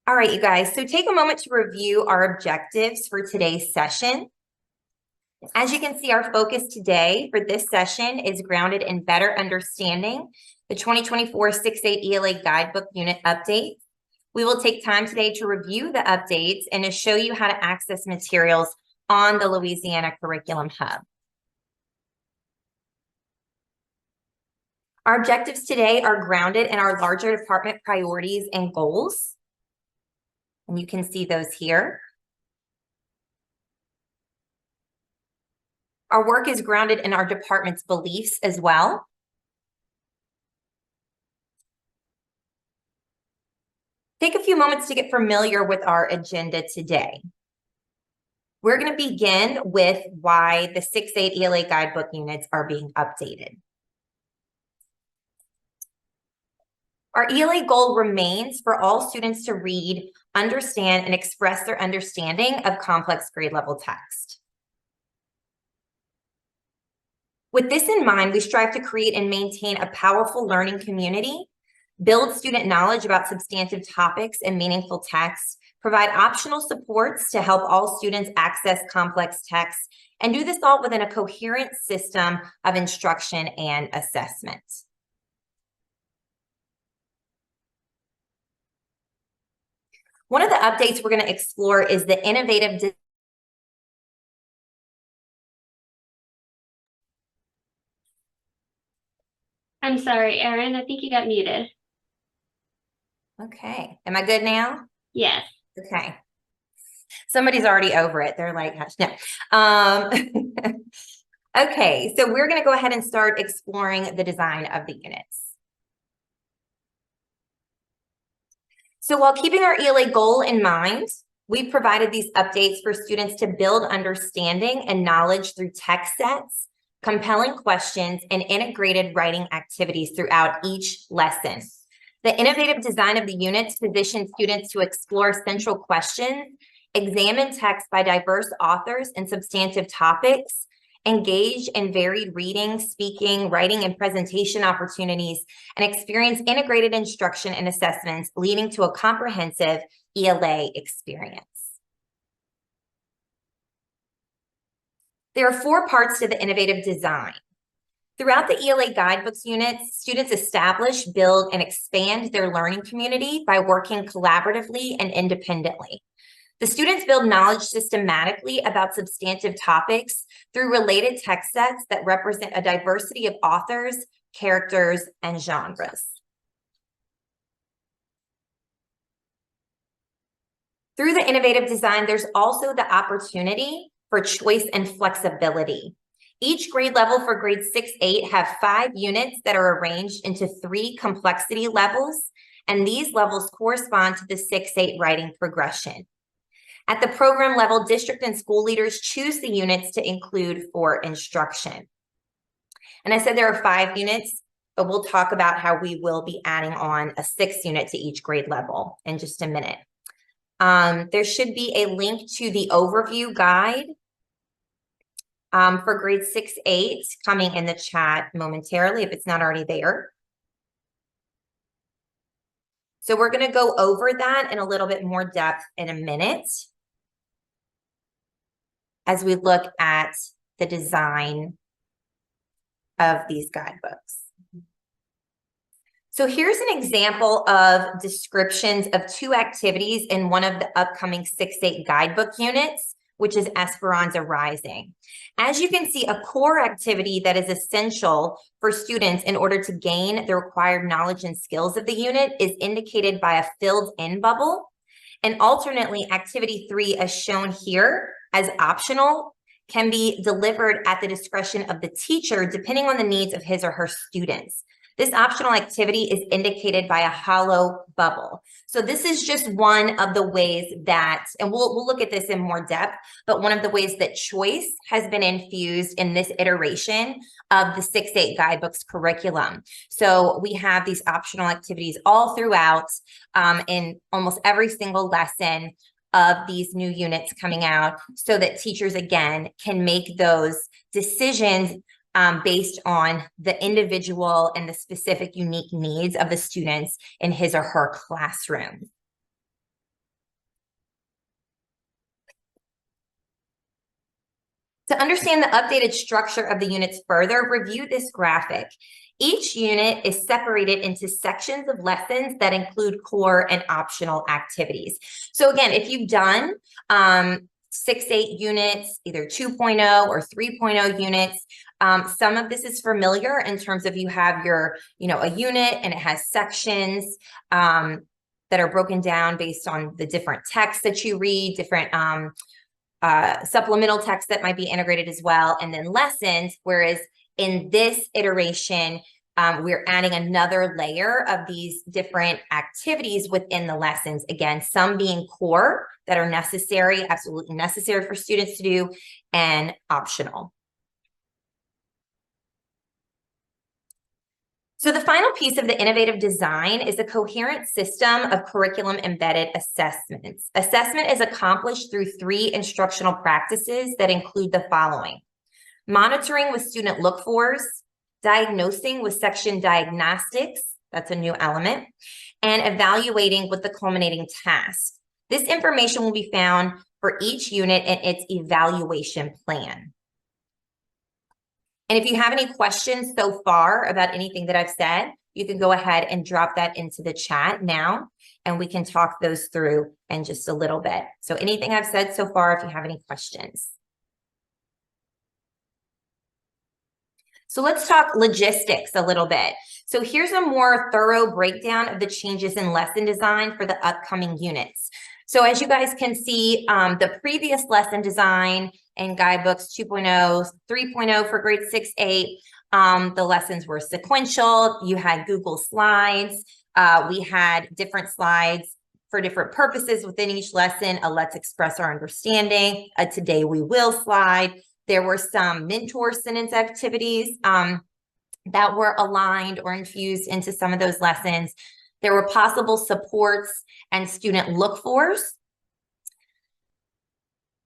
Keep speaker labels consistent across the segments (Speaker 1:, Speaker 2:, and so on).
Speaker 1: All right, you guys, so take a moment to review our objectives for today's session. As you can see, our focus today for this session is grounded in better understanding the 2024 6-8 ELA Guidebook Unit updates. We will take time today to review the updates and to show you how to access materials on the Louisiana Curriculum Hub. Our objectives today are grounded in our larger department priorities and goals. And you can see those here. Our work is grounded in our department's beliefs as well. Take a few moments to get familiar with our agenda today. We're going to begin with why the 6-8 ELA guidebook units are being updated. Our ELA goal remains for all students to read, understand, and express their understanding of complex grade level text. With this in mind, we strive to create and maintain a powerful learning community, build student knowledge about substantive topics and meaningful text, provide optional supports to help all students access complex text, and do this all within a coherent system of instruction and assessment. One of the updates we're going to explore is the innovative
Speaker 2: I'm sorry, Erin, I think you got muted.
Speaker 1: Okay. Am I good now?
Speaker 2: Yes.
Speaker 1: Okay. Somebody's already over it. They're like, no. Okay, so we're going to go ahead and start exploring the design of the units. So while keeping our ELA goal in mind, we've provided these updates for students to build understanding and knowledge through text sets, compelling questions, and integrated writing activities throughout each lesson. The innovative design of the units positions students to explore central questions, examine text by diverse authors and substantive topics, engage in varied reading, speaking, writing, and presentation opportunities, and experience integrated instruction and assessments, leading to a comprehensive ELA experience. There are 4 parts to the innovative design. Throughout the ELA guidebooks units, students establish, build, and expand their learning community by working collaboratively and independently. The students build knowledge systematically about substantive topics through related text sets that represent a diversity of authors, characters, and genres. Through the innovative design, there's also the opportunity for choice and flexibility. Each grade level for grade 6-8 have 5 units that are arranged into 3 complexity levels, and these levels correspond to the 6-8 writing progression. At the program level, district and school leaders choose the units to include for instruction. And I said there are 5 units, but we'll talk about how we will be adding on a 6th unit to each grade level in just a minute. There should be a link to the overview guide for grade 6-8 coming in the chat momentarily if it's not already there. So we're going to go over that in a little bit more depth in a minute as we look at the design of these guidebooks. So here's an example of descriptions of 2 activities in one of the upcoming 6-8 guidebook units, which is Esperanza Rising. As you can see, a core activity that is essential for students in order to gain the required knowledge and skills of the unit is indicated by a filled-in bubble. And alternately, activity 3, as shown here as optional, can be delivered at the discretion of the teacher depending on the needs of his or her students. This optional activity is indicated by a hollow bubble. So this is just one of the ways that, and we'll look at this in more depth, but one of the ways that choice has been infused in this iteration of the 6-8 guidebooks curriculum. So we have these optional activities all throughout in almost every single lesson of these new units coming out so that teachers, again, can make those decisions based on the individual and the specific unique needs of the students in his or her classroom. To understand the updated structure of the units further, review this graphic. Each unit is separated into sections of lessons that include core and optional activities. So again, if you've done 6-8 units, either 2.0 or 3.0 units, some of this is familiar in terms of you have your, a unit and it has sections that are broken down based on the different texts that you read, different supplemental text that might be integrated as well, and then lessons, whereas in this iteration, we're adding another layer of these different activities within the lessons. Again, some being core that are necessary, absolutely necessary for students to do, and optional. So the final piece of the innovative design is a coherent system of curriculum embedded assessments. Assessment is accomplished through 3 instructional practices that include the following: monitoring with student look-fors, diagnosing with section diagnostics, that's a new element, and evaluating with the culminating task. This information will be found for each unit in its evaluation plan. And if you have any questions so far about anything that I've said, you can go ahead and drop that into the chat now, and we can talk those through in just a little bit. So anything I've said so far, if you have any questions. So let's talk logistics a little bit. So here's a more thorough breakdown of the changes in lesson design for the upcoming units. So as you guys can see, the previous lesson design in Guidebooks 2.0, 3.0 for grade 6-8, the lessons were sequential. You had Google Slides. We had different slides for different purposes within each lesson, a Let's Express Our Understanding, a Today We Will slide. There were some mentor sentence activities that were aligned or infused into some of those lessons. There were possible supports and student look-fors.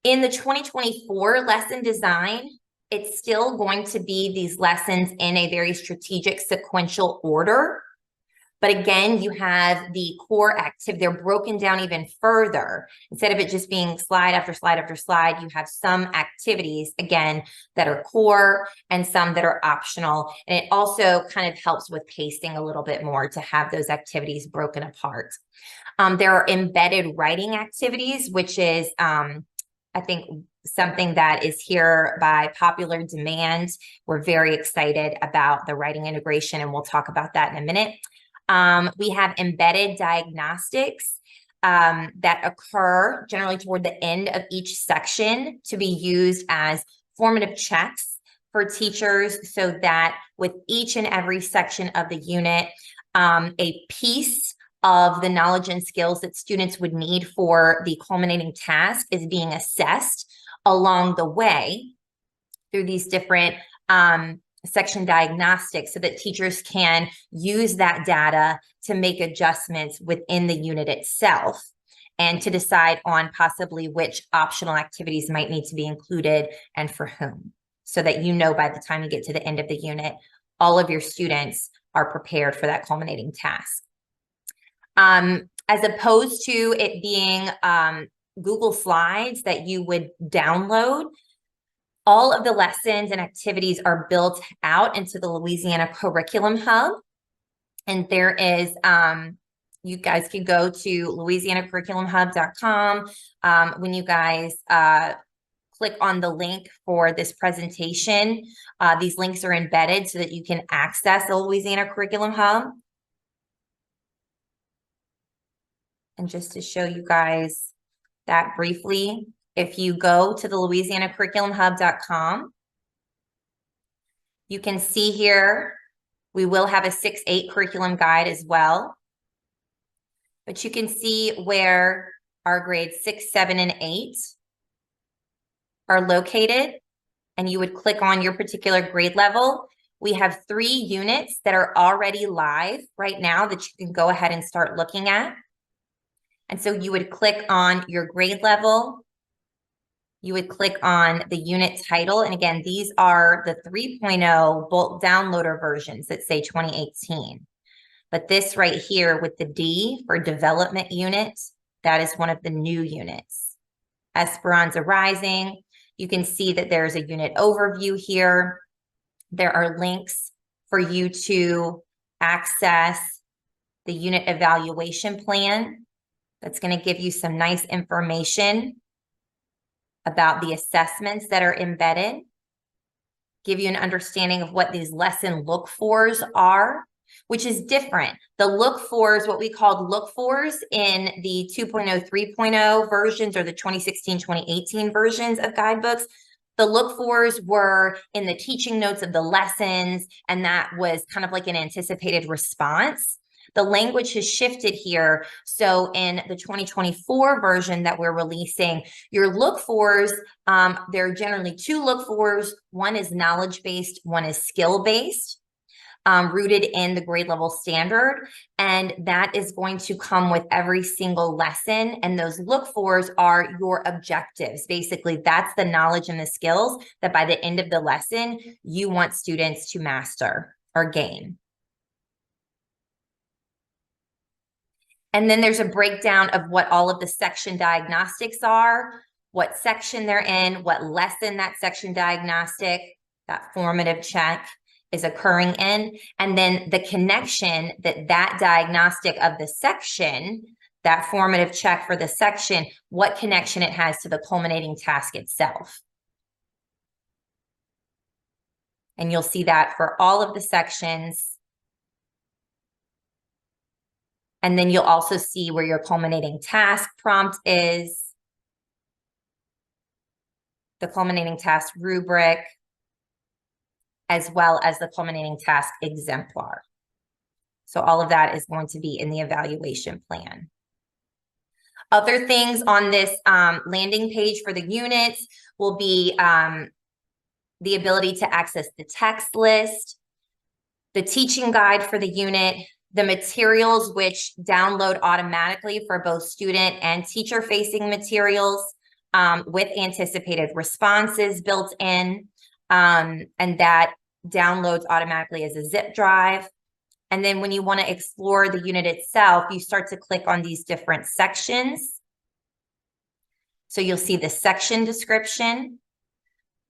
Speaker 1: In the 2024 lesson design, it's still going to be these lessons in a very strategic sequential order. But again, you have the core activity. They're broken down even further. Instead of it just being slide after slide after slide, you have some activities, again, that are core and some that are optional. And it also kind of helps with pacing a little bit more to have those activities broken apart. There are embedded writing activities, which is, I think, something that is here by popular demand. We're very excited about the writing integration, and we'll talk about that in a minute. We have embedded diagnostics that occur generally toward the end of each section to be used as formative checks for teachers, so that with each and every section of the unit, a piece of the knowledge and skills that students would need for the culminating task is being assessed along the way through these different section diagnostics, so that teachers can use that data to make adjustments within the unit itself and to decide on possibly which optional activities might need to be included and for whom, so that by the time you get to the end of the unit, all of your students are prepared for that culminating task. As opposed to it being Google Slides that you would download, all of the lessons and activities are built out into the Louisiana Curriculum Hub. And there is, you guys can go to louisianacurriculumhub.com. When you guys click on the link for this presentation, these links are embedded so that you can access the Louisiana Curriculum Hub. And just to show you guys that briefly, if you go to the louisianacurriculumhub.com, you can see here, we will have a 6-8 curriculum guide as well. But you can see where our grades 6, 7, and 8 are located, and you would click on your particular grade level. We have 3 units that are already live right now that you can go ahead and start looking at. And so you would click on your grade level. You would click on the unit title. And again, these are the 3.0 bulk downloader versions that say 2018. But this right here with the D for development unit, that is one of the new units. Esperanza Rising. You can see that there's a unit overview here. There are links for you to access the unit evaluation plan. That's going to give you some nice information about the assessments that are embedded, give you an understanding of what these lesson look-fors are, which is different. The look-fors, what we called look-fors in the 2.0, 3.0 versions or the 2016, 2018 versions of guidebooks, the look-fors were in the teaching notes of the lessons, and that was kind of like an anticipated response. The language has shifted here. So in the 2024 version that we're releasing, your look-fors, there are generally two look-fors. One is knowledge-based, one is skill-based. Rooted in the grade level standard, and that is going to come with every single lesson. And those look-fors are your objectives. Basically, that's the knowledge and the skills that by the end of the lesson, you want students to master or gain. And then there's a breakdown of what all of the section diagnostics are, what section they're in, what lesson that section diagnostic, that formative check is occurring in, and then the connection that that diagnostic of the section, that formative check for the section, what connection it has to the culminating task itself. And you'll see that for all of the sections. And then you'll also see where your culminating task prompt is, the culminating task rubric, as well as the culminating task exemplar. So all of that is going to be in the evaluation plan. Other things on this landing page for the units will be the ability to access the text list, the teaching guide for the unit, the materials which download automatically for both student and teacher-facing materials with anticipated responses built in, and that downloads automatically as a zip drive. And then when you want to explore the unit itself, you start to click on these different sections. So you'll see the section description,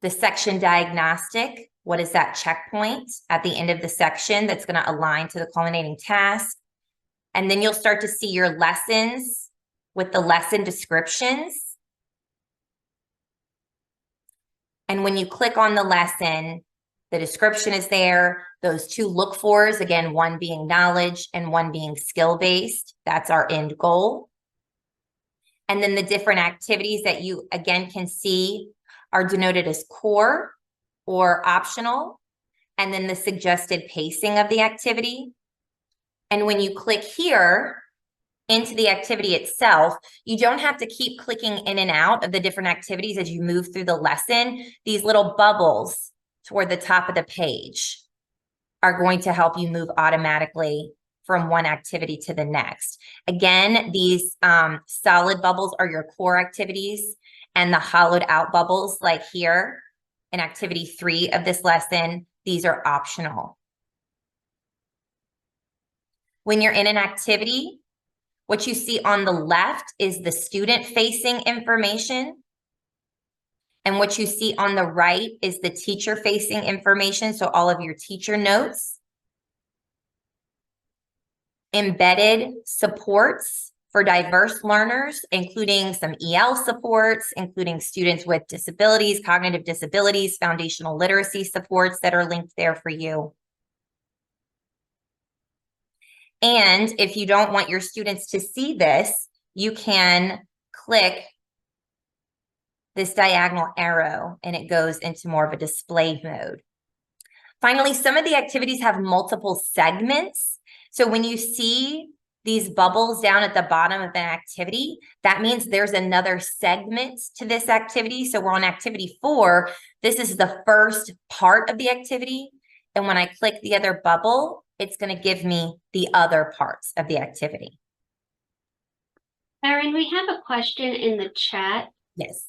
Speaker 1: the section diagnostic. What is that checkpoint at the end of the section that's going to align to the culminating task? And then you'll start to see your lessons with the lesson descriptions. And when you click on the lesson, the description is there. Those two look-fors, again, one being knowledge and one being skill-based. That's our end goal. And then the different activities that you, again, can see are denoted as core or optional, and then the suggested pacing of the activity. And when you click here into the activity itself, you don't have to keep clicking in and out of the different activities as you move through the lesson. These little bubbles toward the top of the page are going to help you move automatically from one activity to the next. Again, these solid bubbles are your core activities, and the hollowed out bubbles, like here in activity 3 of this lesson, these are optional. When you're in an activity, what you see on the left is the student-facing information. And what you see on the right is the teacher-facing information, so all of your teacher notes. Embedded supports for diverse learners, including some EL supports, including students with disabilities, cognitive disabilities, foundational literacy supports that are linked there for you. And if you don't want your students to see this, you can click this diagonal arrow and it goes into more of a display mode. Finally, some of the activities have multiple segments. So when you see these bubbles down at the bottom of an activity, that means there's another segment to this activity. So we're on activity 4. This is the first part of the activity. And when I click the other bubble, it's going to give me the other parts of the activity.
Speaker 2: Erin, we have a question in the chat.
Speaker 1: Yes.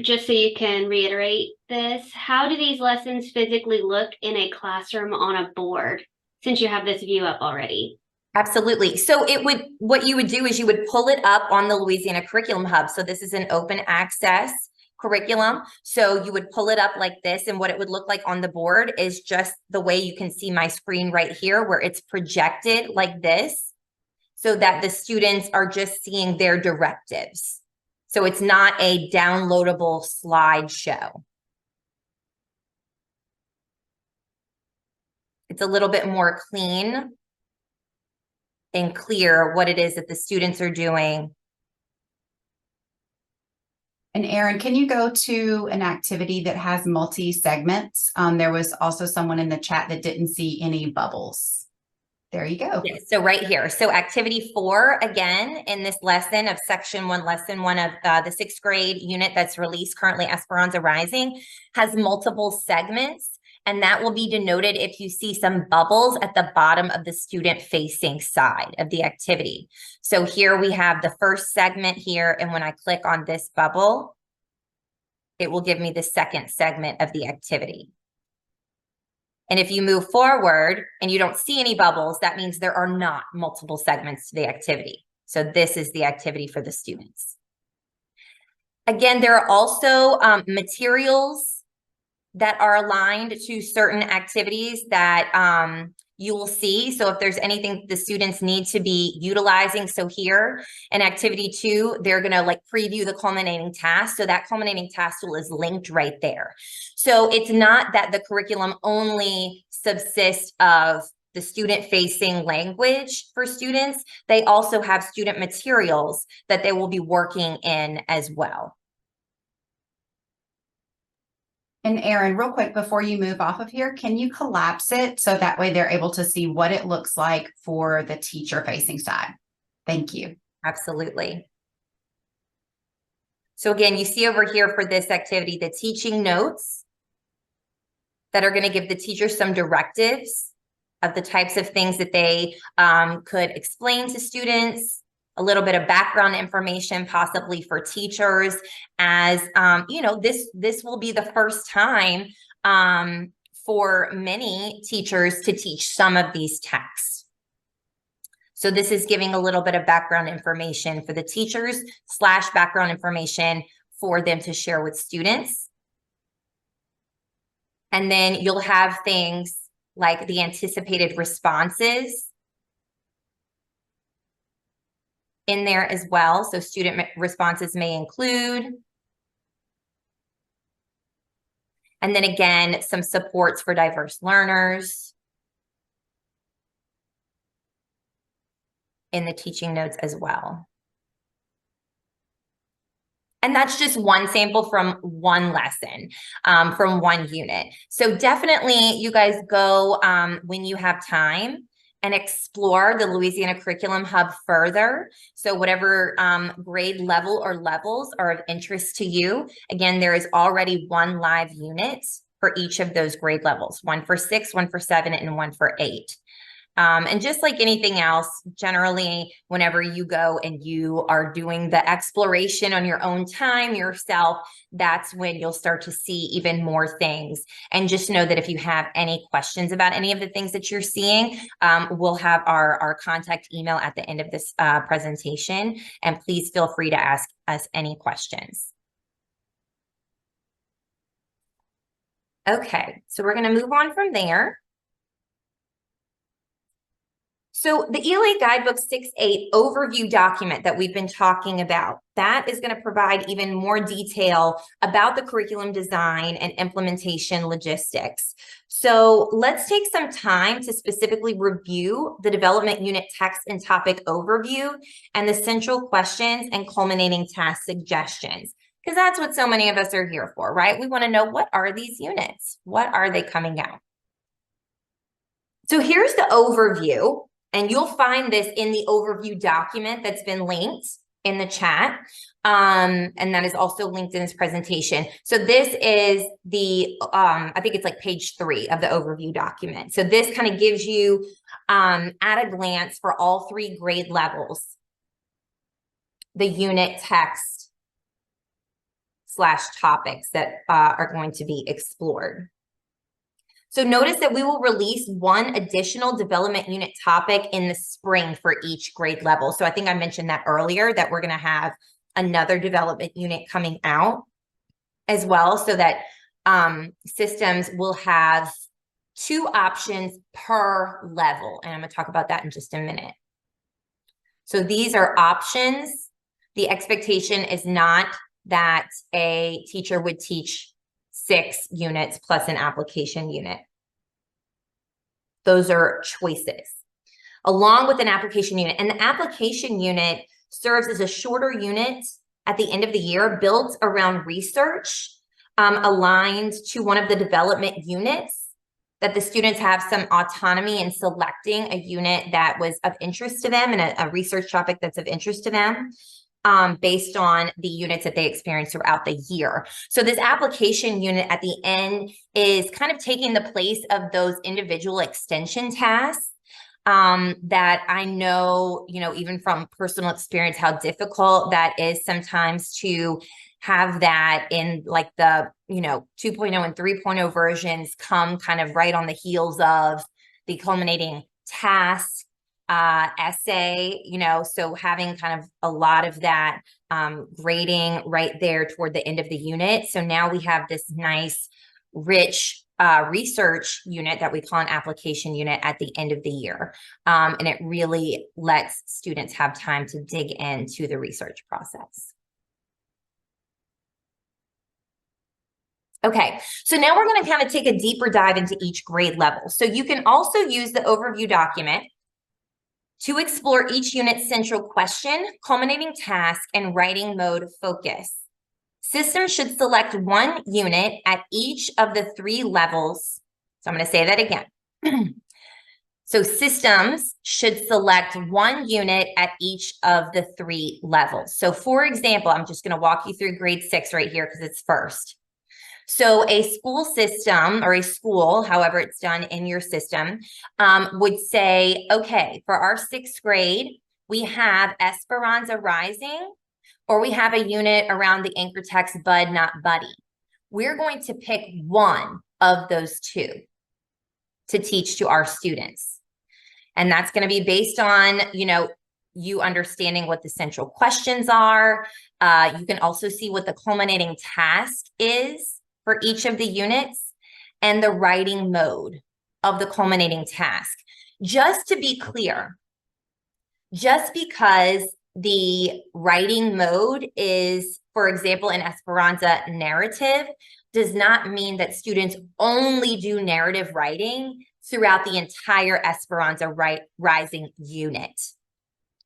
Speaker 2: Just so you can reiterate this, how do these lessons physically look in a classroom on a board, since you have this view up already?
Speaker 1: Absolutely. So what you would do is you would pull it up on the Louisiana Curriculum Hub. So this is an open access curriculum. So you would pull it up like this, and what it would look like on the board is just the way you can see my screen right here, where it's projected like this, so that the students are just seeing their directives. So it's not a downloadable slideshow. It's a little bit more clean and clear what it is that the students are doing.
Speaker 3: And Erin, can you go to an activity that has multi-segments? There was also someone in the chat that didn't see any bubbles. There you go.
Speaker 1: Yes, so right here. So activity 4, again, in this lesson of section 1, lesson 1 of the 6th grade unit that's released currently, Esperanza Rising, has multiple segments. And that will be denoted if you see some bubbles at the bottom of the student-facing side of the activity. So here we have the first segment here, and when I click on this bubble, it will give me the second segment of the activity. And if you move forward and you don't see any bubbles, that means there are not multiple segments to the activity. So this is the activity for the students. Again, there are also materials that are aligned to certain activities that you will see. So if there's anything the students need to be utilizing, so here in activity 2, they're gonna like preview the culminating task. So that culminating task tool is linked right there. So it's not that the curriculum only subsists of the student-facing language for students. They also have student materials that they will be working in as well.
Speaker 3: And Erin, real quick, before you move off of here, can you collapse it so that way they're able to see what it looks like for the teacher facing side? Thank you.
Speaker 1: Absolutely. So again, you see over here for this activity, the teaching notes that are going to give the teacher some directives of the types of things that they could explain to students, a little bit of background information possibly for teachers, as you know, this will be the first time for many teachers to teach some of these texts. So this is giving a little bit of background information for the teachers / background information for them to share with students. And then you'll have things like the anticipated responses in there as well. So student responses may include. And then again, some supports for diverse learners in the teaching notes as well. And that's just one sample from one lesson, from one unit. So definitely you guys go when you have time and explore the Louisiana Curriculum Hub further. So whatever grade level or levels are of interest to you. Again, there is already one live unit for each of those grade levels, one for 6, one for 7, and one for 8. And just like anything else, generally, whenever you go and you are doing the exploration on your own time yourself, that's when you'll start to see even more things. And just know that if you have any questions about any of the things that you're seeing, we'll have our contact email at the end of this presentation. And please feel free to ask us any questions. Okay, so we're going to move on from there. So the ELA Guidebook 6.8 overview document that we've been talking about, that is going to provide even more detail about the curriculum design and implementation logistics. So let's take some time to specifically review the development unit text and topic overview and the central questions and culminating task suggestions, because that's what so many of us are here for, right? We want to know, what are these units? What are they coming out? So here's the overview. And you'll find this in the overview document that's been linked in the chat. And that is also linked in this presentation. So this is the, I think it's like page 3 of the overview document. So this kind of gives you at a glance for all 3 grade levels, the unit text / topics that are going to be explored. So notice that we will release one additional development unit topic in the spring for each grade level. So I think I mentioned that earlier, that we're going to have another development unit coming out. as well, so that systems will have 2 options per level. And I'm going to talk about that in just a minute. So these are options. The expectation is not that a teacher would teach 6 units plus an application unit. Those are choices, along with an application unit. And the application unit serves as a shorter unit at the end of the year, built around research, aligned to one of the development units, that the students have some autonomy in selecting a unit that was of interest to them and a research topic that's of interest to them, based on the units that they experience throughout the year. So this application unit at the end is kind of taking the place of those individual extension tasks that I know, even from personal experience, how difficult that is sometimes to have that in like the, 2.0 and 3.0 versions come kind of right on the heels of the culminating task essay, so having kind of a lot of that grading right there toward the end of the unit. So now we have this nice, rich research unit that we call an application unit at the end of the year. And it really lets students have time to dig into the research process. Okay, so now we're going to kind of take a deeper dive into each grade level. So you can also use the overview document to explore each unit's central question, culminating task, and writing mode focus. Systems should select 1 unit at each of the 3 levels. So I'm going to say that again. So systems should select 1 unit at each of the 3 levels. So for example, I'm just going to walk you through grade 6 right here because it's first. So a school system, or a school, however it's done in your system, would say, okay, for our 6th grade, we have Esperanza Rising, or we have a unit around the anchor text Bud Not Buddy. We're going to pick one of those 2 to teach to our students. And that's going to be based on, you understanding what the central questions are. You can also see what the culminating task is for each of the units and the writing mode of the culminating task. Just to be clear, just because the writing mode is, for example, in Esperanza narrative, does not mean that students only do narrative writing throughout the entire Esperanza Rising unit.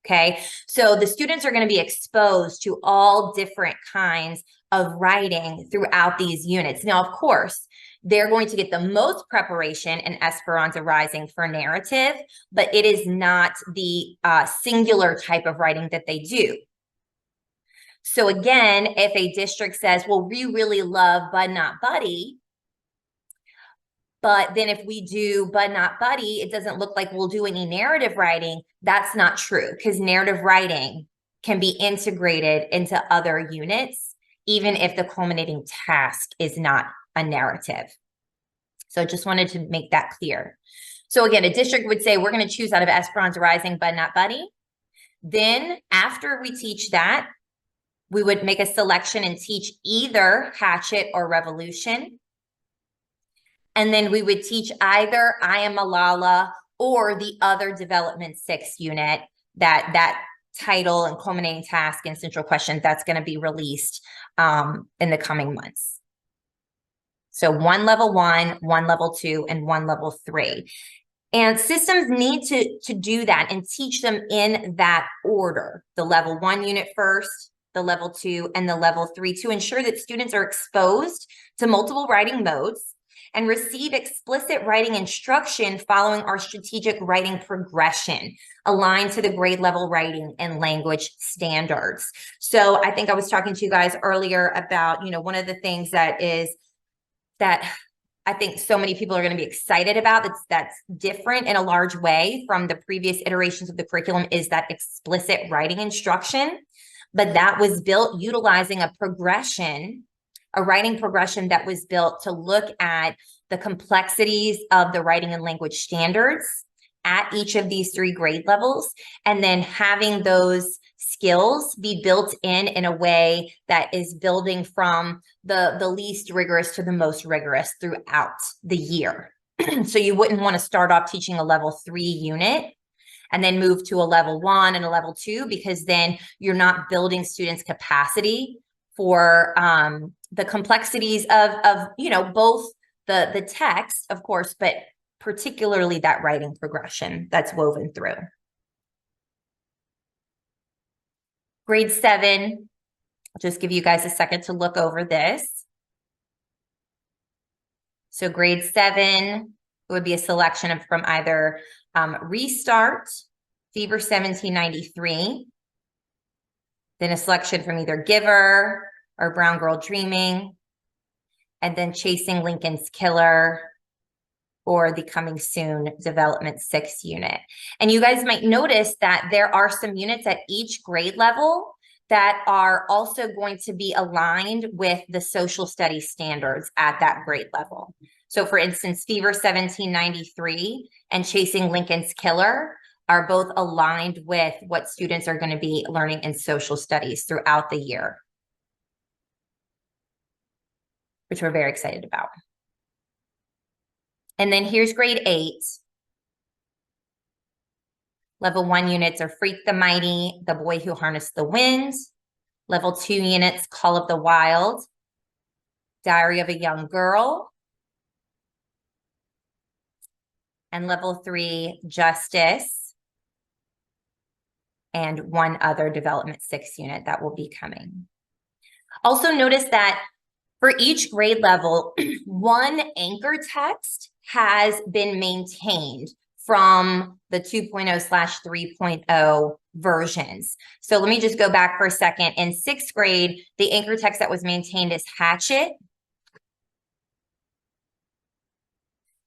Speaker 1: Okay, so the students are going to be exposed to all different kinds of writing throughout these units. Now, of course, they're going to get the most preparation in Esperanza Rising for narrative, but it is not the singular type of writing that they do. So again, if a district says, well, we really love Bud Not Buddy, but then if we do Bud Not Buddy, it doesn't look like we'll do any narrative writing. That's not true, because narrative writing can be integrated into other units, even if the culminating task is not a narrative. So I just wanted to make that clear. So again, a district would say, we're going to choose out of Esperanza Rising, Bud Not Buddy. Then after we teach that, we would make a selection and teach either Hatchet or Revolution. And then we would teach either I Am Malala or the other Development 6 unit, that title and culminating task and central question that's going to be released in the coming months. So 1 level 1, 1 level 2, and 1 level 3. And systems need to do that and teach them in that order. The level 1 unit first, the level 2, and the level 3, to ensure that students are exposed to multiple writing modes and receive explicit writing instruction following our strategic writing progression aligned to the grade level writing and language standards. So I think I was talking to you guys earlier about, one of the things that I think so many people are going to be excited about, that's different in a large way from the previous iterations of the curriculum, is that explicit writing instruction. But that was built utilizing a writing progression that was built to look at the complexities of the writing and language standards at each of these 3 grade levels, and then having those skills be built in a way that is building from the least rigorous to the most rigorous throughout the year. So you wouldn't want to start off teaching a level 3 unit and then move to a level 1 and a level 2, because then you're not building students' capacity for the complexities of both the text, of course, but particularly that writing progression that's woven through. Grade 7, I'll just give you guys a second to look over this. So grade 7 would be a selection from either Restart, Fever 1793, then a selection from either Giver or Brown Girl Dreaming, and then Chasing Lincoln's Killer, or the Coming Soon Development 6 unit. And you guys might notice that there are some units at each grade level that are also going to be aligned with the social studies standards at that grade level. So for instance, Fever 1793 and Chasing Lincoln's Killer are both aligned with what students are going to be learning in social studies throughout the year, which we're very excited about. And then here's grade 8. Level 1 units are Freak the Mighty, The Boy Who Harnessed the Wind. Level 2 units, Call of the Wild, Diary of a Young Girl. And level 3, Justice. And one other Development 6 unit that will be coming. Also notice that for each grade level, one anchor text has been maintained from the 2.0/3.0 versions. So let me just go back for a second. In 6th grade, the anchor text that was maintained is Hatchet.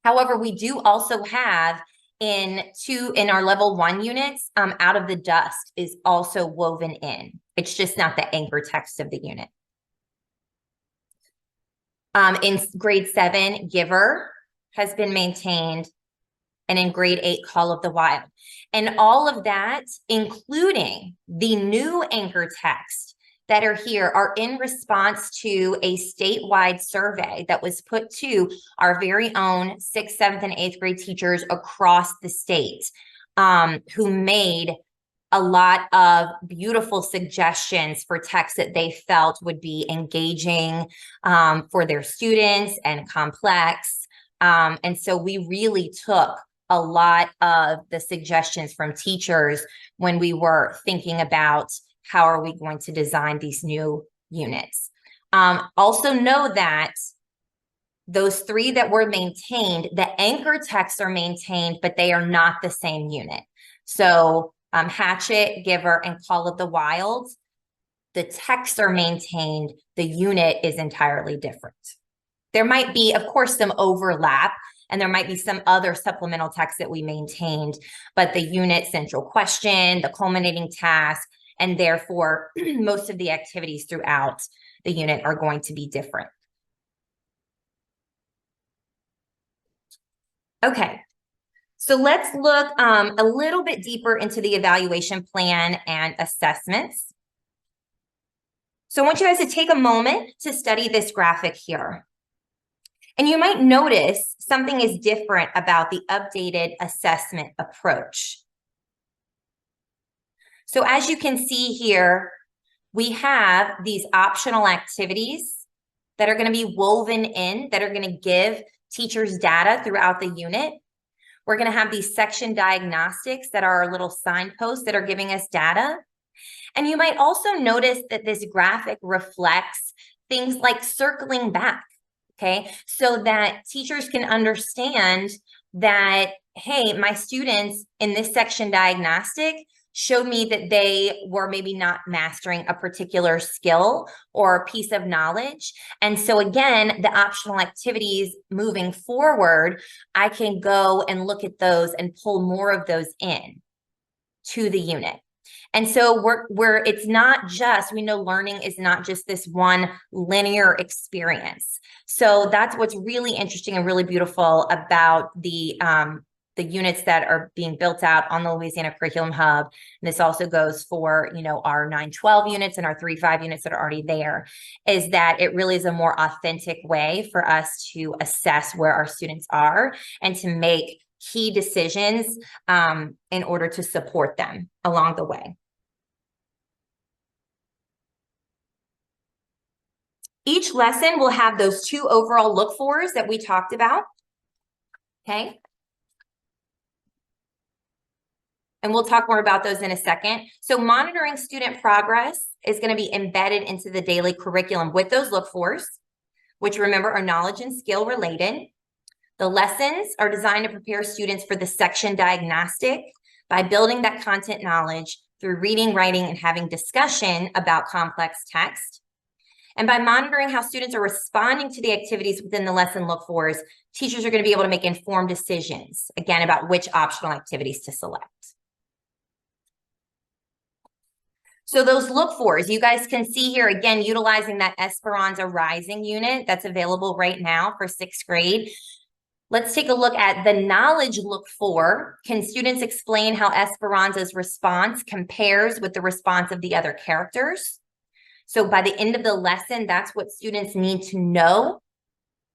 Speaker 1: However, we do also have in our level 1 units, Out of the Dust is also woven in. It's just not the anchor text of the unit. In grade 7, Giver has been maintained, and in grade 8, Call of the Wild. And all of that, including the new anchor text that are here, are in response to a statewide survey that was put to our very own 6th, 7th, and 8th grade teachers across the state, who made a lot of beautiful suggestions for texts that they felt would be engaging for their students and complex. And so we really took a lot of the suggestions from teachers when we were thinking about how are we going to design these new units. Also know that those 3 that were maintained, the anchor texts are maintained, but they are not the same unit. So Hatchet, Giver, and Call of the Wild, the texts are maintained, the unit is entirely different. There might be, of course, some overlap, and there might be some other supplemental text that we maintained, but the unit central question, the culminating task, and therefore most of the activities throughout the unit are going to be different. Okay. So let's look a little bit deeper into the evaluation plan and assessments. So I want you guys to take a moment to study this graphic here. And you might notice something is different about the updated assessment approach. So as you can see here, we have these optional activities that are going to be woven in, that are going to give teachers data throughout the unit. We're going to have these section diagnostics that are our little signposts that are giving us data. And you might also notice that this graphic reflects things like circling back, okay? So that teachers can understand that, hey, my students in this section diagnostic showed me that they were maybe not mastering a particular skill or piece of knowledge. And so again, the optional activities moving forward, I can go and look at those and pull more of those in to the unit. And so we're it's not just, we know learning is not just this one linear experience. So that's what's really interesting and really beautiful about the the units that are being built out on the Louisiana Curriculum Hub. And this also goes for, you know, our 912 units and our 35 units that are already there, is that it really is a more authentic way for us to assess where our students are and to make key decisions in order to support them along the way. Each lesson will have those 2 overall look-fors that we talked about, okay? And we'll talk more about those in a second. So monitoring student progress is going to be embedded into the daily curriculum with those look-fors, which remember are knowledge and skill related. The lessons are designed to prepare students for the section diagnostic by building that content knowledge through reading, writing, and having discussion about complex text. And by monitoring how students are responding to the activities within the lesson look-fors, teachers are going to be able to make informed decisions, again, about which optional activities to select. So those look-fors, you guys can see here, again, utilizing that Esperanza Rising unit that's available right now for 6th grade. Let's take a look at the knowledge look-for. Can students explain how Esperanza's response compares with the response of the other characters? So by the end of the lesson, that's what students need to know,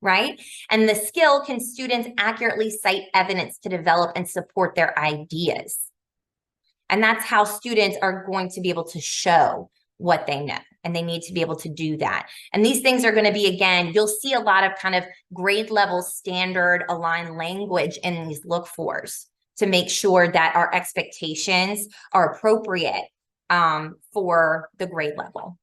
Speaker 1: right? And the skill, can students accurately cite evidence to develop and support their ideas? And that's how students are going to be able to show what they know, and they need to be able to do that. And these things are going to be, again, you'll see a lot of kind of grade level standard aligned language in these look-fors to make sure that our expectations are appropriate for the grade level.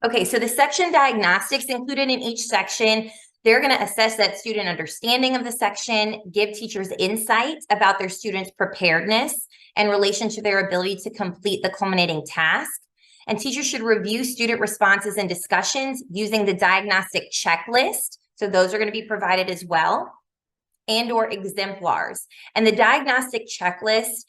Speaker 1: Okay, so the section diagnostics included in each section, they're going to assess that student understanding of the section, give teachers insight about their students' preparedness in relation to their ability to complete the culminating task. And teachers should review student responses and discussions using the diagnostic checklist. So those are going to be provided as well, and/or exemplars. And the diagnostic checklist,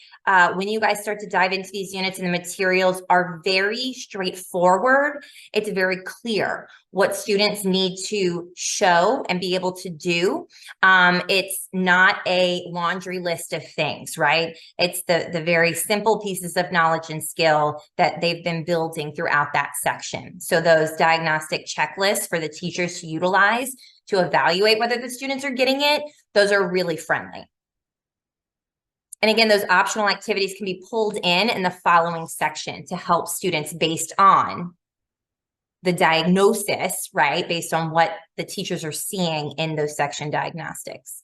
Speaker 1: when you guys start to dive into these units and the materials, are very straightforward. It's very clear what students need to show and be able to do. It's not a laundry list of things, right? It's the very simple pieces of knowledge and skill that they've been building throughout that section. So those diagnostic checklists for the teachers to utilize to evaluate whether the students are getting it, those are really friendly. And again, those optional activities can be pulled in the following section to help students based on the diagnosis, right? Based on what the teachers are seeing in those section diagnostics.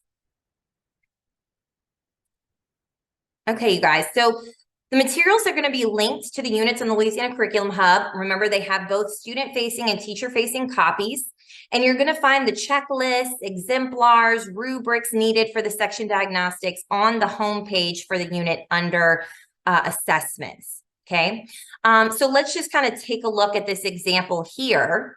Speaker 1: Okay, you guys, so the materials are going to be linked to the units in the Louisiana Curriculum Hub. Remember, they have both student-facing and teacher-facing copies. And you're going to find the checklists, exemplars, rubrics needed for the section diagnostics on the homepage for the unit under assessments, okay? So let's just kind of take a look at this example here.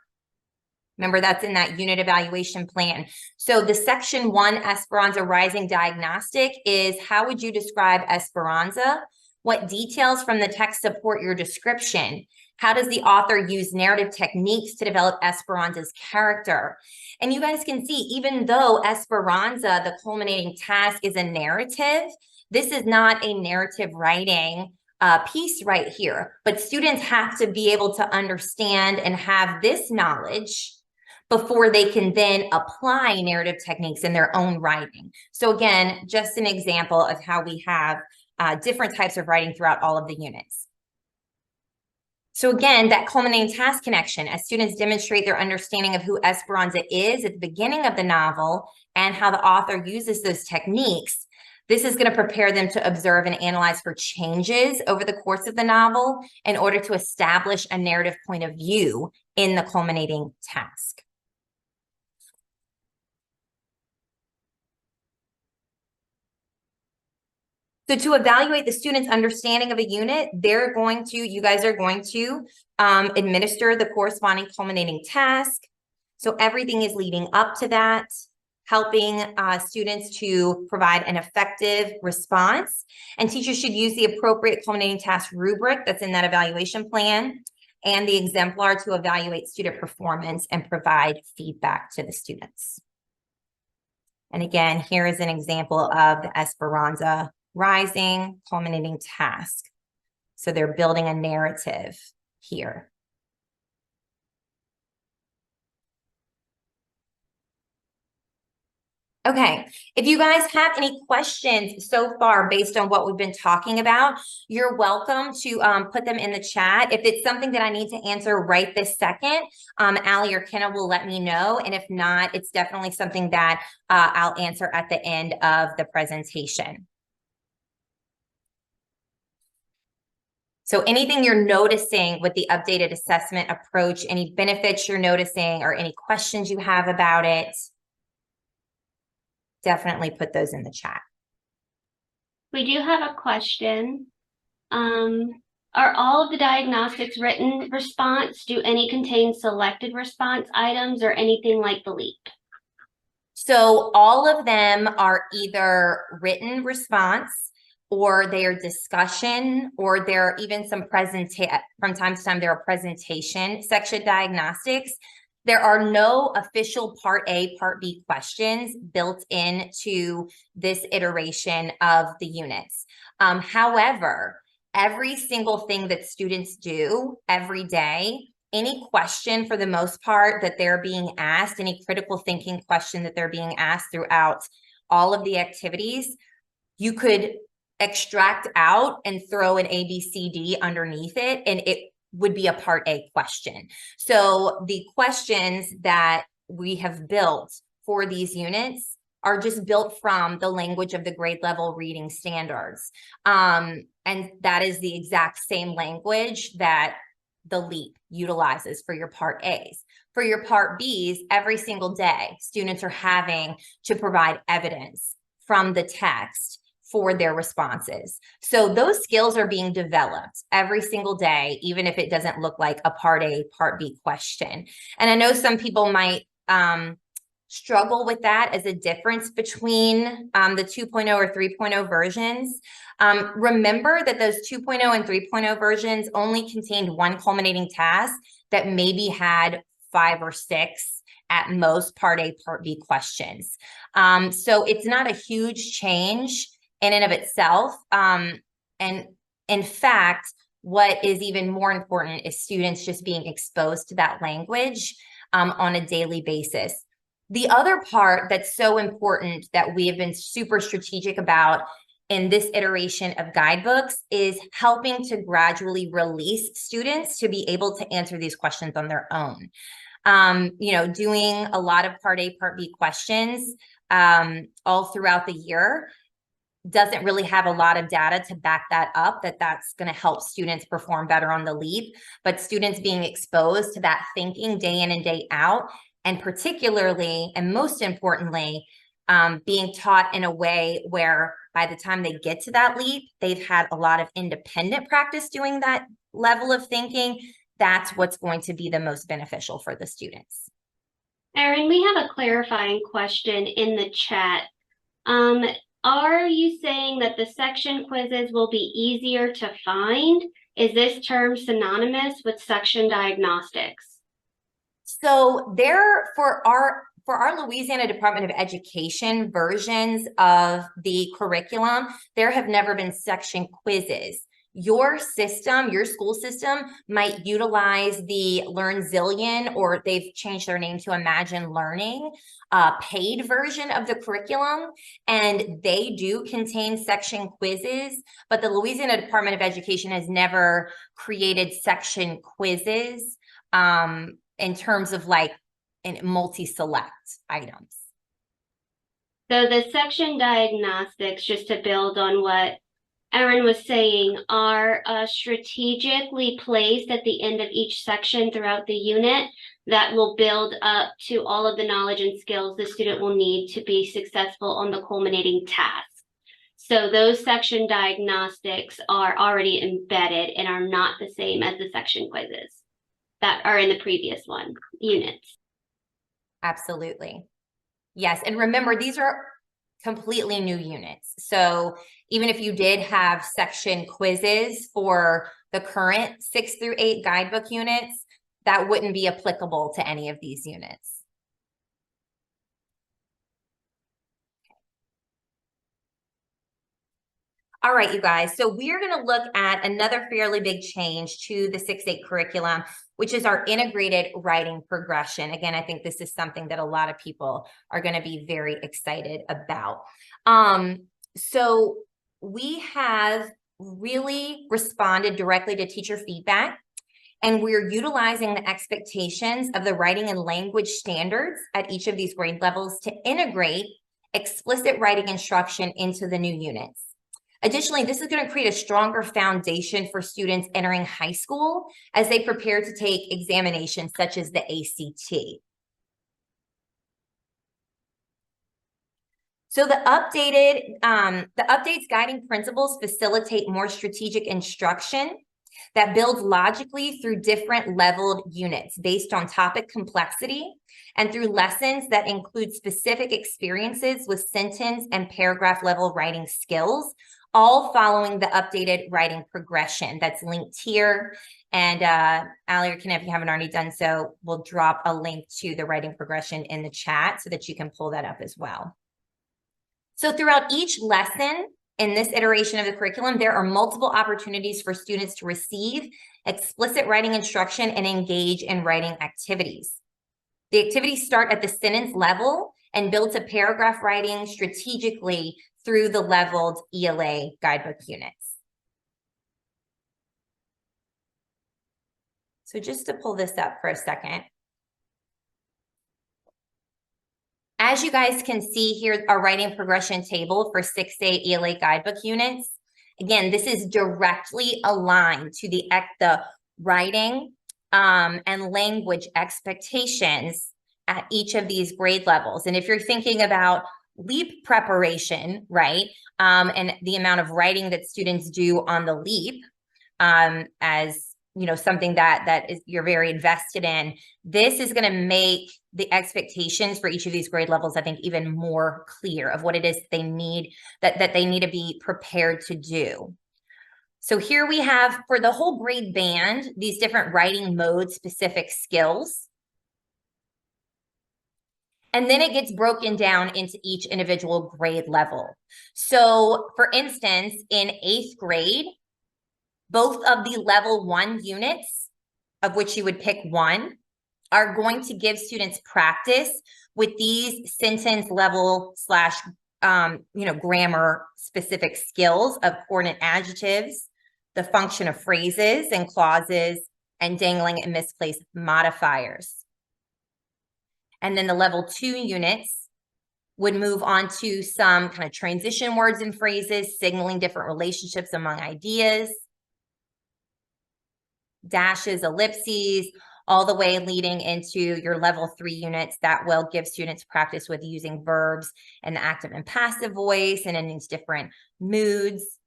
Speaker 1: Remember, that's in that unit evaluation plan. So the section 1 Esperanza Rising diagnostic is, how would you describe Esperanza? What details from the text support your description? How does the author use narrative techniques to develop Esperanza's character? And you guys can see, even though Esperanza, the culminating task, is a narrative, this is not a narrative writing piece right here. But students have to be able to understand and have this knowledge before they can then apply narrative techniques in their own writing. So again, just an example of how we have different types of writing throughout all of the units. So again, that culminating task connection, as students demonstrate their understanding of who Esperanza is at the beginning of the novel and how the author uses those techniques, this is going to prepare them to observe and analyze for changes over the course of the novel in order to establish a narrative point of view in the culminating task. So to evaluate the student's understanding of a unit, you guys are going to administer the corresponding culminating task. So everything is leading up to that. helping students to provide an effective response. And teachers should use the appropriate culminating task rubric that's in that evaluation plan and the exemplar to evaluate student performance and provide feedback to the students. And again, here is an example of the Esperanza Rising culminating task. So they're building a narrative here. Okay, if you guys have any questions so far based on what we've been talking about, you're welcome to put them in the chat. If it's something that I need to answer right this second, Allie or Kenna will let me know. And if not, it's definitely something that I'll answer at the end of the presentation. So anything you're noticing with the updated assessment approach, any benefits you're noticing or any questions you have about it, definitely put those in the chat.
Speaker 2: We do have a question. Are all of the diagnostics written response? Do any contain selected response items or anything like the LEAP?
Speaker 1: So all of them are either written response or they are discussion, or there are even some from time to time there are presentation section diagnostics. There are no official Part A, Part B questions built into this iteration of the units. However, every single thing that students do every day, any question for the most part that they're being asked, any critical thinking question that they're being asked throughout all of the activities, you could extract out and throw an A, B, C, D underneath it, and it would be a Part A question. So the questions that we have built for these units are just built from the language of the grade level reading standards. And that is the exact same language that the LEAP utilizes for your Part A's. For your Part B's, every single day, students are having to provide evidence from the text for their responses. So those skills are being developed every single day, even if it doesn't look like a Part A, Part B question. And I know some people might struggle with that as a difference between the 2.0 or 3.0 versions. Remember that those 2.0 and 3.0 versions only contained one culminating task that maybe had 5 or 6 at most Part A, Part B questions. So it's not a huge change in and of itself. And in fact, what is even more important is students just being exposed to that language on a daily basis. The other part that's so important that we have been super strategic about in this iteration of Guidebooks is helping to gradually release students to be able to answer these questions on their own. Doing a lot of Part A, Part B questions all throughout the year doesn't really have a lot of data to back that up, that's going to help students perform better on the LEAP, but students being exposed to that thinking day in and day out, and particularly, and most importantly, being taught in a way where by the time they get to that LEAP, they've had a lot of independent practice doing that level of thinking. That's what's going to be the most beneficial for the students.
Speaker 2: Erin, we have a clarifying question in the chat. Are you saying that the section quizzes will be easier to find? Is this term synonymous with section diagnostics?
Speaker 1: So there, for our Louisiana Department of Education versions of the curriculum, there have never been section quizzes. Your system, your school system might utilize the LearnZillion, or they've changed their name to Imagine Learning, paid version of the curriculum, and they do contain section quizzes, but the Louisiana Department of Education has never created section quizzes in terms of like in multi-select items.
Speaker 2: So the section diagnostics, just to build on what Erin was saying, are strategically placed at the end of each section throughout the unit that will build up to all of the knowledge and skills the student will need to be successful on the culminating task. So those section diagnostics are already embedded and are not the same as the section quizzes that are in the previous units.
Speaker 1: Absolutely. Yes, and remember, these are completely new units. So even if you did have section quizzes for the current 6 through 8 guidebook units, that wouldn't be applicable to any of these units. All right, you guys, so we're going to look at another fairly big change to the 6-8 curriculum, which is our integrated writing progression. Again, I think this is something that a lot of people are going to be very excited about. So we have really responded directly to teacher feedback, and we're utilizing the expectations of the writing and language standards at each of these grade levels to integrate explicit writing instruction into the new units. Additionally, this is going to create a stronger foundation for students entering high school as they prepare to take examinations such as the ACT. So the updates guiding principles facilitate more strategic instruction that builds logically through different leveled units based on topic complexity and through lessons that include specific experiences with sentence and paragraph level writing skills, all following the updated writing progression that's linked here. And Allie or Ken, if you haven't already done so, we'll drop a link to the writing progression in the chat so that you can pull that up as well. So throughout each lesson in this iteration of the curriculum, there are multiple opportunities for students to receive explicit writing instruction and engage in writing activities. The activities start at the sentence level and build to paragraph writing strategically through the leveled ELA guidebook units. So just to pull this up for a second. As you guys can see here, our writing progression table for 6-8 ELA guidebook units. Again, this is directly aligned to the writing and language expectations at each of these grade levels. And if you're thinking about LEAP preparation, right, and the amount of writing that students do on the LEAP, as you know, something that is you're very invested in, this is going to make the expectations for each of these grade levels, I think, even more clear of what it is they need, that they need to be prepared to do. So here we have, for the whole grade band, these different writing mode specific skills. And then it gets broken down into each individual grade level. So for instance, in 8th grade, both of the level 1 units, of which you would pick one, are going to give students practice with these sentence level slash, grammar specific skills of coordinate adjectives, the function of phrases and clauses, and dangling and misplaced modifiers. And then the level 2 units would move on to some kind of transition words and phrases, signaling different relationships among ideas, dashes, ellipses, all the way leading into your level 3 units that will give students practice with using verbs and the active and passive voice and in these different moods.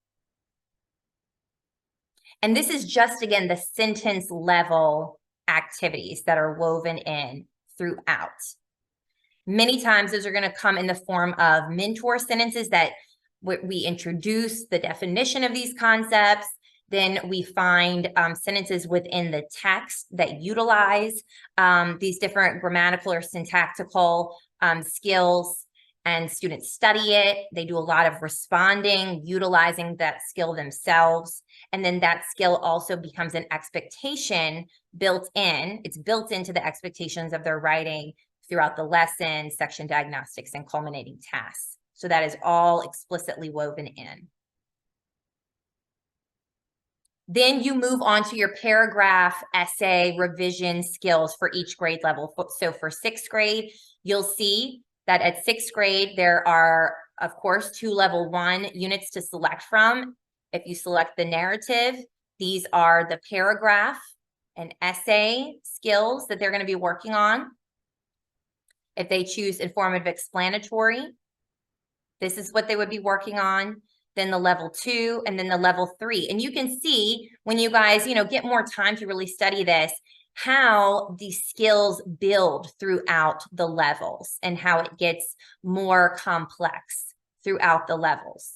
Speaker 1: And this is just, again, the sentence level activities that are woven in throughout. Many times those are going to come in the form of mentor sentences that we introduce the definition of these concepts. Then we find sentences within the text that utilize these different grammatical or syntactical skills, and students study it. They do a lot of responding, utilizing that skill themselves. And then that skill also becomes an expectation built in. It's built into the expectations of their writing throughout the lesson, section diagnostics, and culminating tasks. So that is all explicitly woven in. Then you move on to your paragraph essay revision skills for each grade level. So for 6th grade, you'll see that at 6th grade, there are, of course, 2 level 1 units to select from. If you select the narrative, these are the paragraph and essay skills that they're going to be working on. If they choose informative explanatory, this is what they would be working on. Then the level 2, and then the level 3. And you can see when you guys, get more time to really study this, how the skills build throughout the levels and how it gets more complex throughout the levels.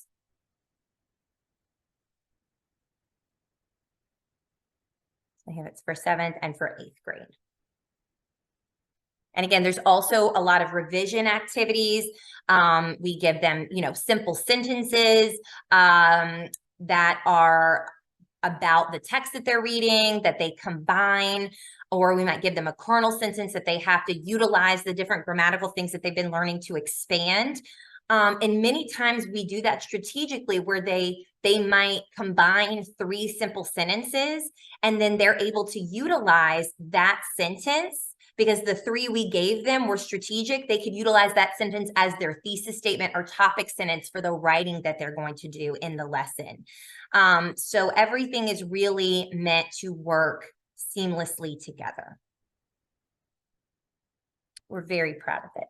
Speaker 1: I have it's for 7th and for 8th grade. And again, there's also a lot of revision activities. We give them, simple sentences that are about the text that they're reading, that they combine, or we might give them a kernel sentence that they have to utilize the different grammatical things that they've been learning to expand. And many times we do that strategically where they might combine 3 simple sentences, and then they're able to utilize that sentence because the 3 we gave them were strategic. They could utilize that sentence as their thesis statement or topic sentence for the writing that they're going to do in the lesson. So everything is really meant to work seamlessly together. We're very proud of it.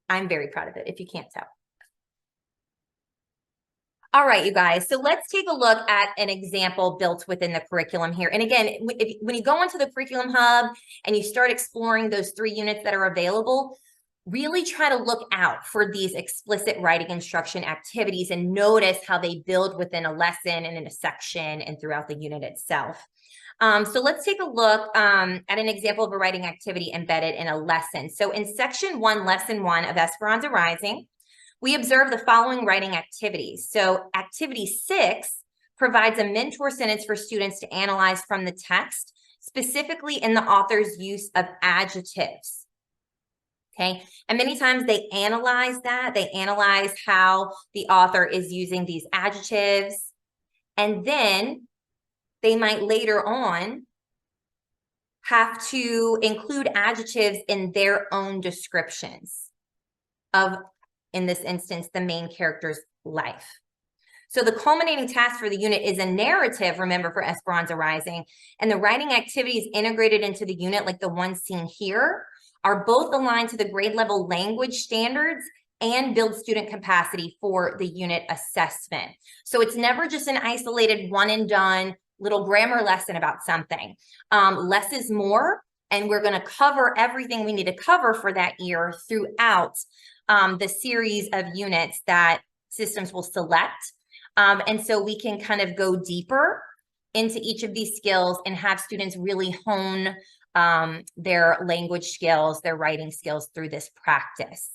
Speaker 1: I'm very proud of it, if you can't tell. All right, you guys, so let's take a look at an example built within the curriculum here. And again, when you go into the Curriculum Hub and you start exploring those 3 units that are available, really try to look out for these explicit writing instruction activities and notice how they build within a lesson and in a section and throughout the unit itself. So let's take a look at an example of a writing activity embedded in a lesson. So in section 1, lesson 1 of Esperanza Rising, we observe the following writing activities. So activity 6 provides a mentor sentence for students to analyze from the text, specifically in the author's use of adjectives. Okay, and many times they analyze that. They analyze how the author is using these adjectives, and then they might later on have to include adjectives in their own descriptions of, in this instance, the main character's life. So the culminating task for the unit is a narrative, remember, for Esperanza Rising, and the writing activities integrated into the unit, like the one seen here, are both aligned to the grade level language standards and build student capacity for the unit assessment. So it's never just an isolated one and done little grammar lesson about something. Less is more, and we're going to cover everything we need to cover for that year throughout the series of units that systems will select. And so we can kind of go deeper into each of these skills and have students really hone their language skills, their writing skills through this practice.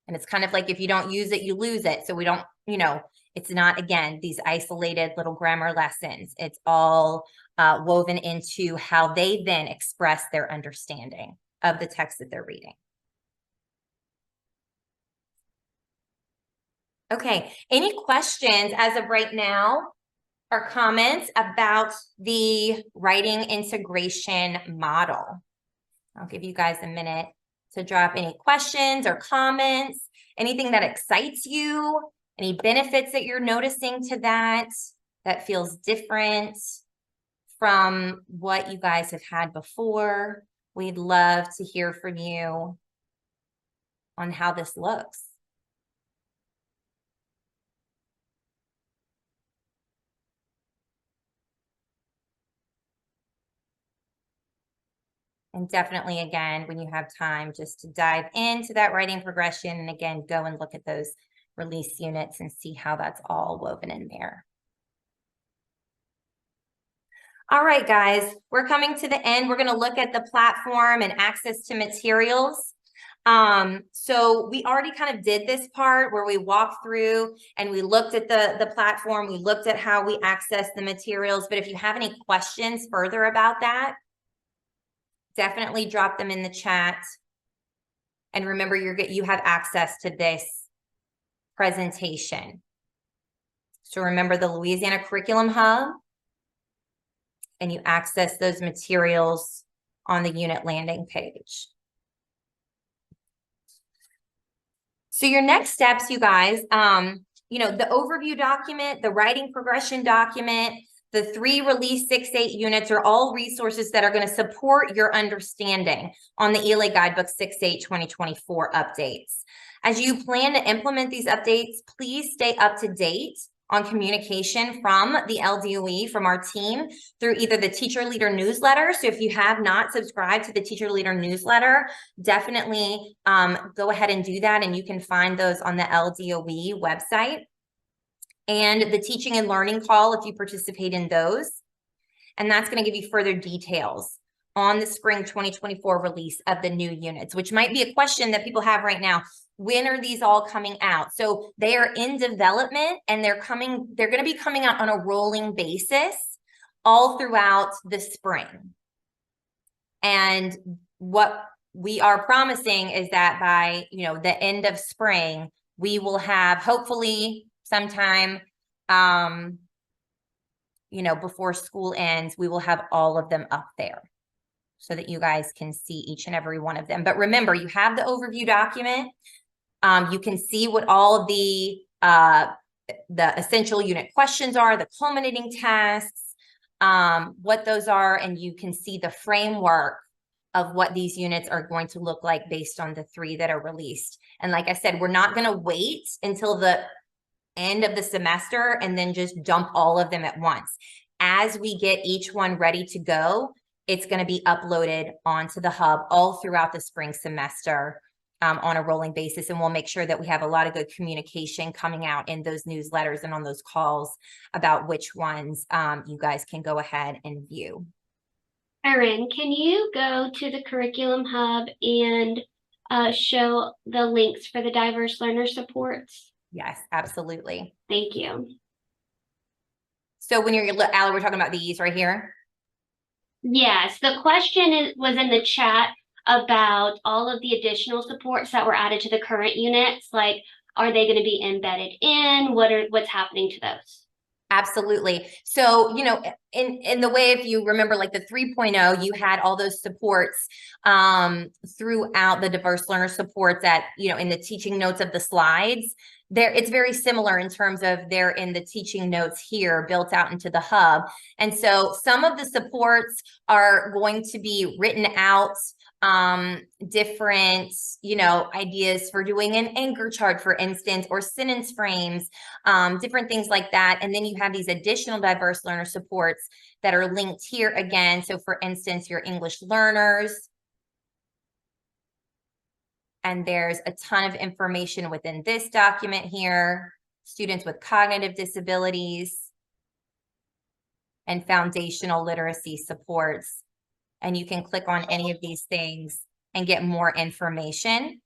Speaker 1: And it's kind of like if you don't use it, you lose it. So we don't, it's not, again, these isolated little grammar lessons. It's all woven into how they then express their understanding of the text that they're reading. Okay, any questions as of right now or comments about the writing integration model? I'll give you guys a minute to drop any questions or comments, anything that excites you, any benefits that you're noticing to that feels different from what you guys have had before. We'd love to hear from you on how this looks. And definitely, again, when you have time, just to dive into that writing progression and again, go and look at those release units and see how that's all woven in there. All right, guys, we're coming to the end. We're going to look at the platform and access to materials. So we already kind of did this part where we walked through and we looked at the platform. We looked at how we access the materials. But if you have any questions further about that, definitely drop them in the chat. And remember, you have access to this presentation. So remember the Louisiana Curriculum Hub, and you access those materials on the unit landing page. So your next steps, you guys, the overview document, the writing progression document, the 3 Release 6-8 units are all resources that are going to support your understanding on the ELA Guidebook 6-8 2024 updates. As you plan to implement these updates, please stay up to date on communication from the LDOE, from our team, through either the Teacher Leader newsletter. So if you have not subscribed to the Teacher Leader newsletter, definitely go ahead and do that. And you can find those on the LDOE website. And the teaching and learning call, if you participate in those. And that's going to give you further details on the spring 2024 release of the new units, which might be a question that people have right now. When are these all coming out? So they are in development, and they're going to be coming out on a rolling basis all throughout the spring. And what we are promising is that by, the end of spring, we will have, hopefully sometime, before school ends, we will have all of them up there so that you guys can see each and every one of them. But remember, you have the overview document. You can see what all of the essential unit questions are, the culminating tasks, what those are, and you can see the framework of what these units are going to look like based on the 3 that are released. And like I said, we're not going to wait until the end of the semester and then just dump all of them at once. As we get each one ready to go, it's going to be uploaded onto the hub all throughout the spring semester on a rolling basis. And we'll make sure that we have a lot of good communication coming out in those newsletters and on those calls about which ones you guys can go ahead and view.
Speaker 2: Erin, can you go to the curriculum hub and show the links for the diverse learner supports?
Speaker 1: Yes, absolutely.
Speaker 2: Thank you.
Speaker 1: So when you're, Allie, we're talking about these right here.
Speaker 2: Yes, the question was in the chat about all of the additional supports that were added to the current units. Like, are they going to be embedded in? What's happening to those?
Speaker 1: Absolutely. So, in the way, if you remember, like the 3.0, you had all those supports throughout the diverse learner supports that, in the teaching notes of the slides. It's very similar in terms of they're in the teaching notes here built out into the hub. And so some of the supports are going to be written out, different, ideas for doing an anchor chart, for instance, or sentence frames, different things like that. And then you have these additional diverse learner supports that are linked here again. So for instance, your English learners. And there's a ton of information within this document here. Students with cognitive disabilities and foundational literacy supports. And you can click on any of these things and get more information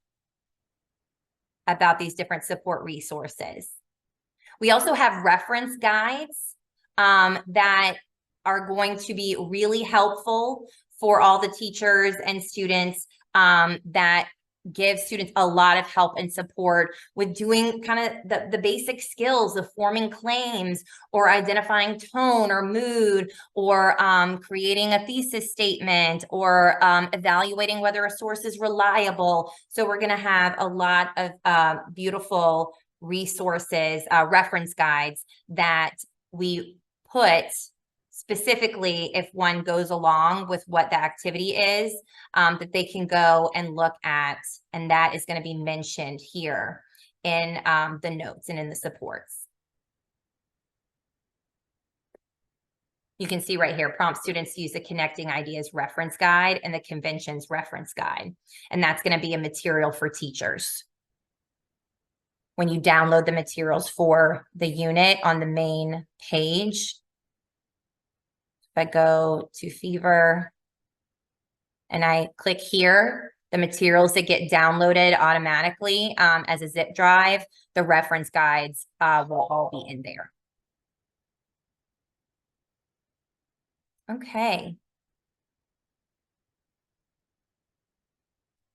Speaker 1: about these different support resources. We also have reference guides that are going to be really helpful for all the teachers and students that give students a lot of help and support with doing kind of the basic skills of forming claims or identifying tone or mood or creating a thesis statement or evaluating whether a source is reliable. So we're going to have a lot of beautiful resources, reference guides that we put specifically if one goes along with what the activity is, that they can go and look at. And that is going to be mentioned here in the notes and in the supports. You can see right here, prompt students to use the Connecting Ideas reference guide and the Conventions reference guide. And that's going to be a material for teachers. When you download the materials for the unit on the main page, I go to Fever and I click here, the materials that get downloaded automatically as a zip drive, the reference guides will all be in there. Okay.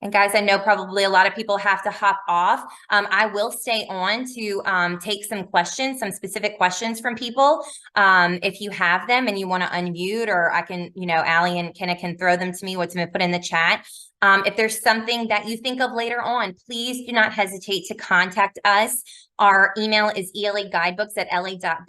Speaker 1: And guys, I know probably a lot of people have to hop off. I will stay on to take some questions, some specific questions from people. If you have them and you want to unmute, or I can, Allie and Kenna can throw them to me, what's been put in the chat. If there's something that you think of later on, please do not hesitate to contact us. Our email is elaguidebooks@la.gov.